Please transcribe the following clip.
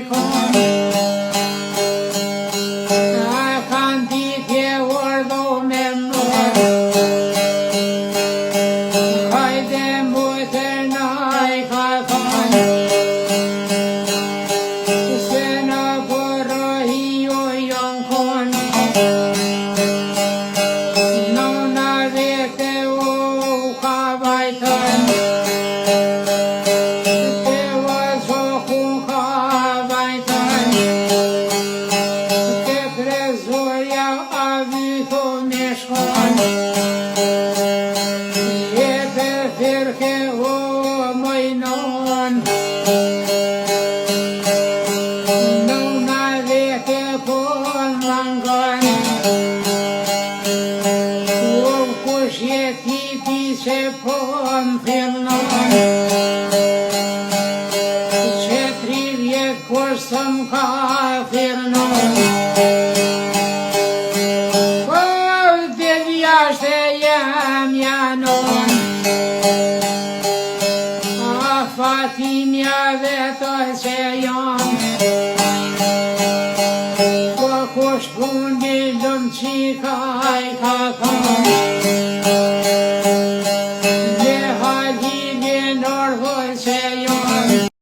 kon kanë ditje urdhë me mor hajde mujtër naj ka thonë se në përrohi jo janë kon nona vete u ka vajtën se po më firnon që 30 kur së më ka firnon po dhe vjashtë jam janon a fatimja vetë që janë